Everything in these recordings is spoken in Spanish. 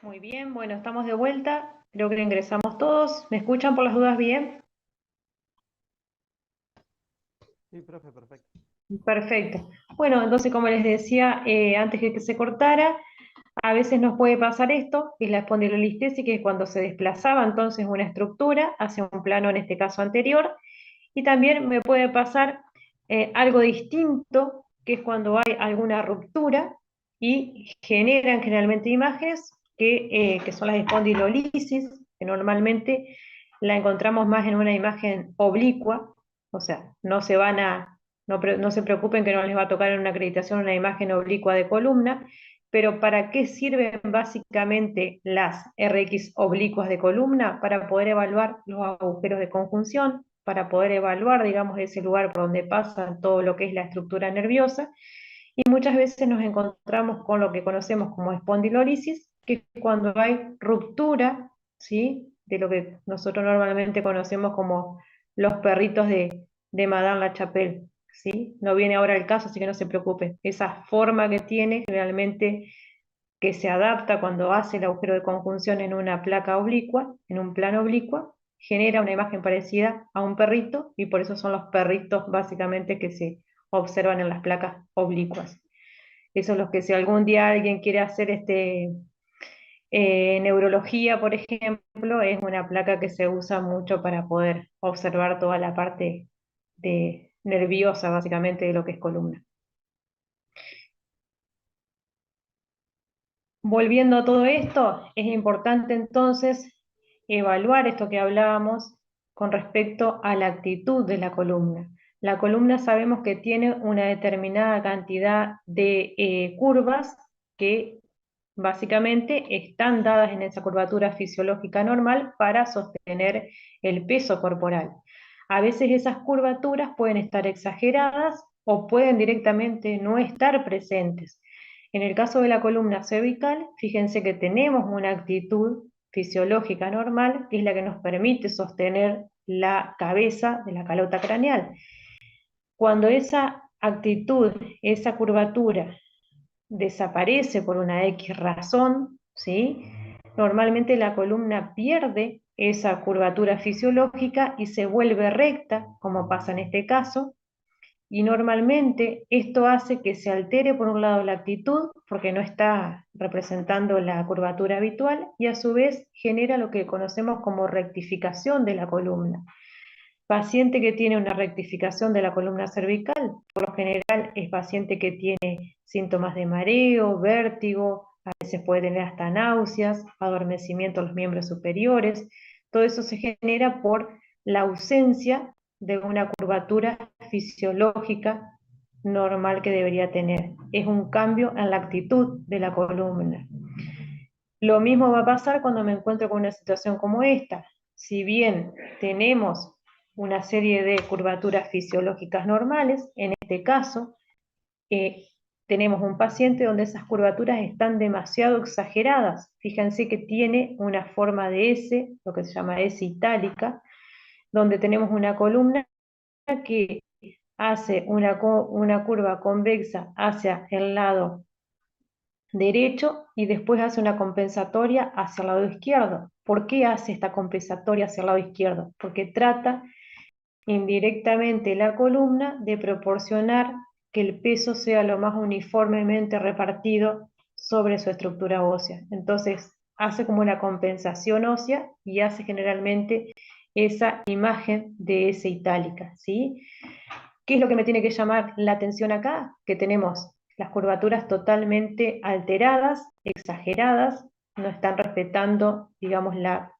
Muy bien, bueno, estamos de vuelta. Creo que ingresamos todos. ¿Me escuchan por las dudas bien? Sí, profe, perfecto. Perfecto. Bueno, entonces, como les decía, antes que se cortara, a veces nos puede pasar esto, que es la espondilolistesis, que es cuando se desplazaba entonces una estructura hacia un plano, en este caso anterior, y también me puede pasar algo distinto, que es cuando hay alguna ruptura y generan generalmente imágenes que son las espondilolisis, que normalmente la encontramos más en una imagen oblicua, o sea, no se preocupen que no les va a tocar en una acreditación una imagen oblicua de columna, pero ¿para qué sirven básicamente las RX oblicuas de columna? Para poder evaluar los agujeros de conjunción, para poder evaluar, digamos, ese lugar por donde pasa todo lo que es la estructura nerviosa, y muchas veces nos encontramos con lo que conocemos como espondilolisis, que es cuando hay ruptura, ¿sí?, de lo que nosotros normalmente conocemos como los perritos de Madame La Chapelle, ¿sí? No viene ahora el caso, así que no se preocupe. Esa forma que tiene generalmente, que se adapta cuando hace el agujero de conjunción en una placa oblicua, en un plano oblicua, genera una imagen parecida a un perrito, y por eso son los perritos básicamente que se observan en las placas oblicuas. Eso es lo que, si algún día alguien quiere hacer neurología, por ejemplo, es una placa que se usa mucho para poder observar toda la parte nerviosa, básicamente, de lo que es columna. Volviendo a todo esto, es importante entonces evaluar esto que hablábamos con respecto a la actitud de la columna. La columna sabemos que tiene una determinada cantidad de curvas que básicamente están dadas en esa curvatura fisiológica normal para sostener el peso corporal. A veces esas curvaturas pueden estar exageradas o pueden directamente no estar presentes. En el caso de la columna cervical, fíjense que tenemos una actitud fisiológica normal, que es la que nos permite sostener la cabeza de la calota craneal. Cuando esa actitud, esa curvatura desaparece por una X razón, ¿sí?, normalmente la columna pierde esa curvatura fisiológica y se vuelve recta, como pasa en este caso, y normalmente esto hace que se altere por un lado la actitud, porque no está representando la curvatura habitual, y a su vez genera lo que conocemos como rectificación de la columna. Paciente que tiene una rectificación de la columna cervical, por lo general es paciente que tiene síntomas de mareo, vértigo, a veces puede tener hasta náuseas, adormecimiento de los miembros superiores. Todo eso se genera por la ausencia de una curvatura fisiológica normal que debería tener. Es un cambio en la actitud de la columna. Lo mismo va a pasar cuando me encuentro con una situación como esta. Si bien tenemos una serie de curvaturas fisiológicas normales, en este caso eh, tenemos un paciente donde esas curvaturas están demasiado exageradas. Fíjense que tiene una forma de S, lo que se llama S itálica, donde tenemos una columna que hace una curva convexa hacia el lado derecho y después hace una compensatoria hacia el lado izquierdo. ¿Por qué hace esta compensatoria hacia el lado izquierdo? Porque trata indirectamente la columna de proporcionar que el peso sea lo más uniformemente repartido sobre su estructura ósea. Entonces hace como una compensación ósea y hace generalmente esa imagen de S itálica, ¿sí? ¿Qué es lo que me tiene que llamar la atención acá? Que tenemos las curvaturas totalmente alteradas, exageradas, no están respetando, digamos, la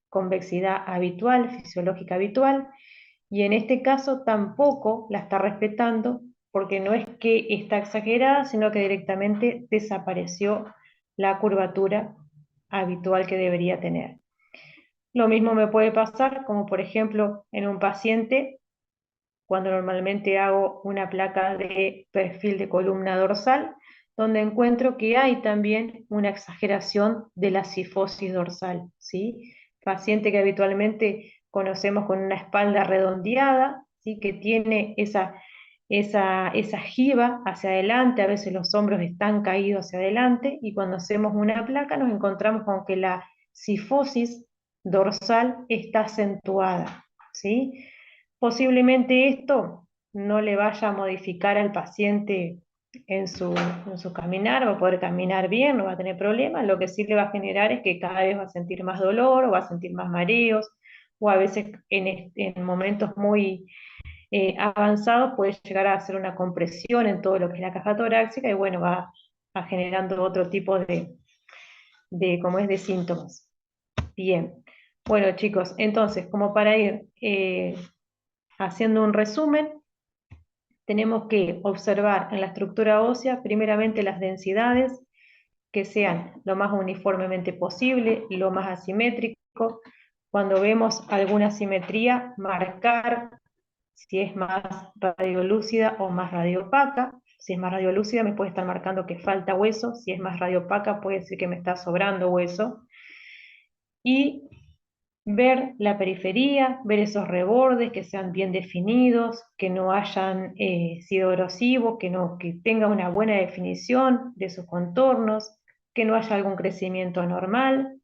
convexidad habitual, fisiológica habitual, y en este caso tampoco la está respetando, porque no es que está exagerada, sino que directamente desapareció la curvatura habitual que debería tener. Lo mismo me puede pasar, como por ejemplo en un paciente, cuando normalmente hago una placa de perfil de columna dorsal, donde encuentro que hay también una exageración de la cifosis dorsal, ¿sí? Paciente que habitualmente conocemos con una espalda redondeada, ¿sí?, que tiene esa jiba hacia adelante, a veces los hombros están caídos hacia adelante, y cuando hacemos una placa nos encontramos con que la cifosis dorsal está acentuada, ¿sí? Posiblemente esto no le vaya a modificar al paciente en su caminar, va a poder caminar bien, no va a tener problemas. Lo que sí le va a generar es que cada vez va a sentir más dolor o va a sentir más mareos, o a veces en momentos muy avanzados puede llegar a hacer una compresión en todo lo que es la caja torácica, y bueno, va generando otro tipo como es, de síntomas. Bien, bueno chicos, entonces como para ir haciendo un resumen, tenemos que observar en la estructura ósea primeramente las densidades, que sean lo más uniformemente posible, lo más asimétrico. Cuando vemos alguna asimetría, marcar si es más radiolúcida o más radiopaca. Si es más radiolúcida me puede estar marcando que falta hueso, si es más radiopaca puede decir que me está sobrando hueso. Y ver la periferia, ver esos rebordes que sean bien definidos, que no hayan sido erosivos, que tenga una buena definición de sus contornos, que no haya algún crecimiento anormal,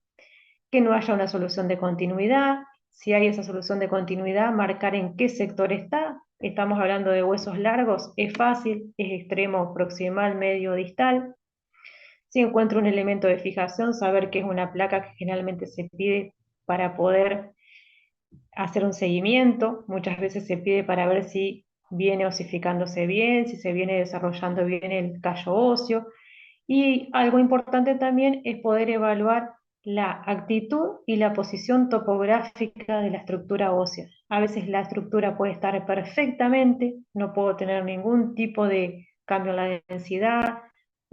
que no haya una solución de continuidad. Si hay esa solución de continuidad, marcar en qué sector está. Estamos hablando de huesos largos, es fácil, es extremo, proximal, medio, distal. Si encuentro un elemento de fijación, saber que es una placa que generalmente se pide para poder hacer un seguimiento. Muchas veces se pide para ver si viene osificándose bien, si se viene desarrollando bien el callo óseo. Y algo importante también es poder evaluar la actitud y la posición topográfica de la estructura ósea. A veces la estructura puede estar perfectamente, no puedo tener ningún tipo de cambio en la densidad,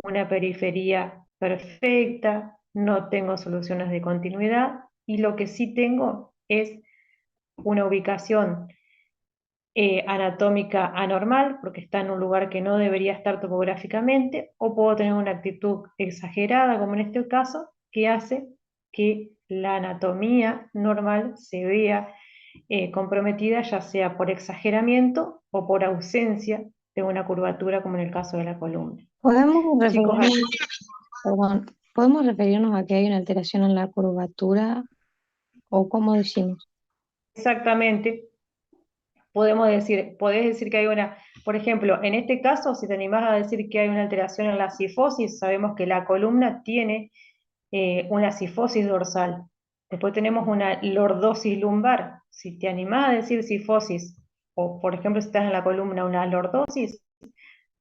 una periferia perfecta, no tengo soluciones de continuidad, y lo que sí tengo es una ubicación anatómica anormal, porque está en un lugar que no debería estar topográficamente, o puedo tener una actitud exagerada, como en este caso, que hace que la anatomía normal se vea comprometida, ya sea por exageramiento o por ausencia de una curvatura, como en el caso de la columna. ¿Podemos Chicos, referirnos, perdón, ¿podemos referirnos a que hay una alteración en la curvatura o cómo decimos? exactamente, podés decir que hay una, por ejemplo, en este caso, si te animás a decir que hay una alteración en la cifosis, sabemos que la columna tiene una cifosis dorsal. Después tenemos una lordosis lumbar. Si te animás a decir cifosis, o por ejemplo si estás en la columna una lordosis,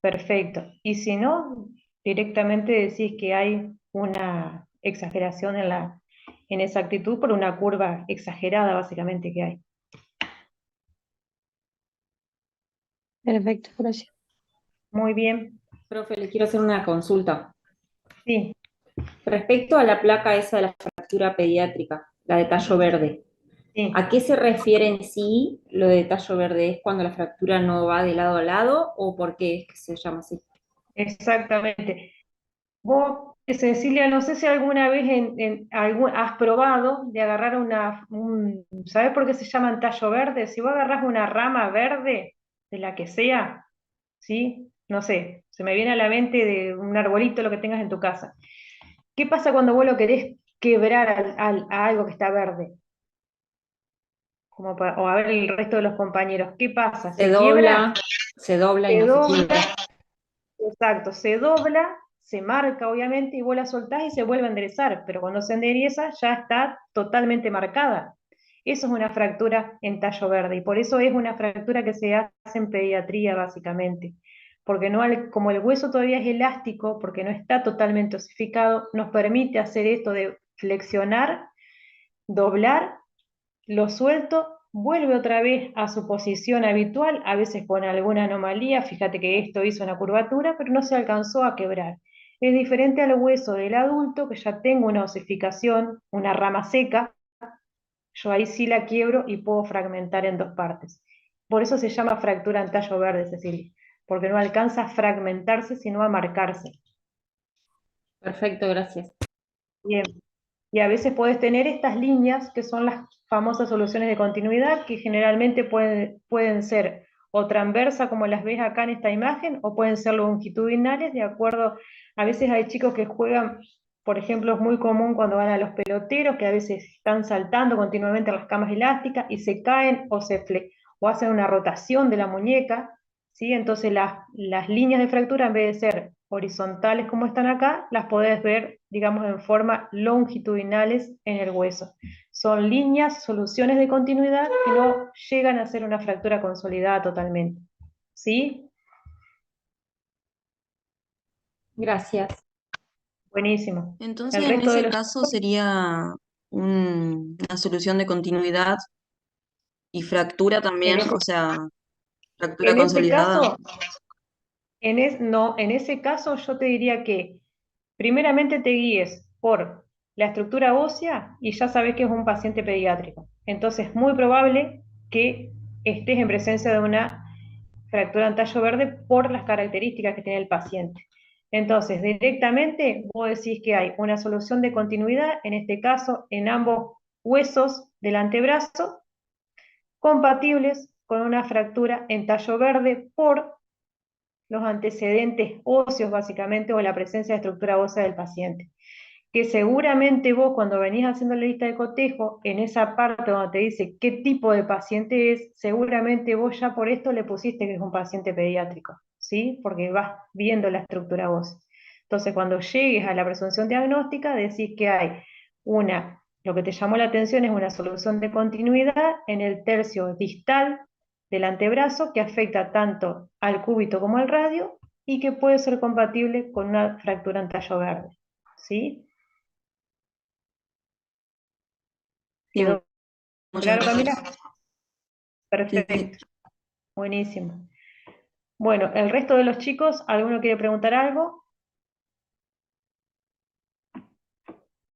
perfecto. Y si no, directamente decís que hay una exageración en esa actitud por una curva exagerada básicamente que hay. Perfecto, gracias. Muy bien, Profe, le quiero hacer una consulta. sí, Respecto a la placa esa de la fractura pediátrica, la de tallo verde, sí, ¿a qué se refiere en sí lo de tallo verde? ¿Es cuando la fractura no va de lado a lado o por qué es que se llama así? exactamente. Vos, Cecilia, no sé si alguna vez has probado de agarrar ¿sabés por qué se llaman tallo verde? Si vos agarrás una rama verde, de la que sea, ¿sí? No sé, se me viene a la mente de un arbolito, lo que tengas en tu casa. ¿Qué pasa cuando vos lo querés quebrar a algo que está verde? O a ver el resto de los compañeros, ¿qué pasa? Se ¿Se quiebra? dobla y Se no se dobla. quiebra. Exacto, se dobla, se marca obviamente y vos la soltás y se vuelve a enderezar, pero cuando se endereza ya está totalmente marcada. Eso es una fractura en tallo verde, y por eso es una fractura que se hace en pediatría básicamente, porque no como el hueso todavía es elástico, porque no está totalmente osificado, nos permite hacer esto de flexionar, doblar, lo suelto, vuelve otra vez a su posición habitual, a veces con alguna anomalía. Fíjate que esto hizo una curvatura, pero no se alcanzó a quebrar. Es diferente al hueso del adulto, que ya tengo una osificación, una rama seca. Yo ahí sí la quiebro y puedo fragmentar en dos partes. Por eso se llama fractura en tallo verde, Cecilia, porque no alcanza a fragmentarse, sino a marcarse. Perfecto, gracias. Bien. Y a veces puedes tener estas líneas, que son las famosas soluciones de continuidad, que generalmente pueden ser o transversa como las ves acá en esta imagen, o pueden ser longitudinales, de acuerdo, a veces hay chicos que juegan, por ejemplo, es muy común cuando van a los peloteros, que a veces están saltando continuamente las camas elásticas y se caen o hacen una rotación de la muñeca, ¿sí? Entonces las líneas de fractura, en vez de ser horizontales como están acá, las podés ver, digamos, en forma longitudinales en el hueso. Son líneas, soluciones de continuidad que no llegan a ser una fractura consolidada totalmente. ¿Sí? Gracias. Buenísimo. Entonces, El en resto de ese los caso sería una solución de continuidad y fractura en también, ese, o sea, fractura en ese consolidada. caso, no, en ese caso yo te diría que primeramente te guíes por la estructura ósea y ya sabes que es un paciente pediátrico. Entonces es muy probable que estés en presencia de una fractura en tallo verde por las características que tiene el paciente. Entonces, directamente vos decís que hay una solución de continuidad, en este caso en ambos huesos del antebrazo, compatibles con una fractura en tallo verde por los antecedentes óseos básicamente o la presencia de estructura ósea del paciente. Que seguramente vos cuando venís haciendo la lista de cotejo, en esa parte donde te dice qué tipo de paciente es, seguramente vos ya por esto le pusiste que es un paciente pediátrico, ¿sí? Porque vas viendo la estructura ósea. Entonces cuando llegues a la presunción diagnóstica, decís que hay lo que te llamó la atención es una solución de continuidad en el tercio distal del antebrazo que afecta tanto al cúbito como al radio y que puede ser compatible con una fractura en tallo verde, ¿sí? Sí, ¿Quedó muchas claro, Camila? gracias. Sí, sí. Perfecto, buenísimo. Bueno, el resto de los chicos, ¿alguno quiere preguntar algo?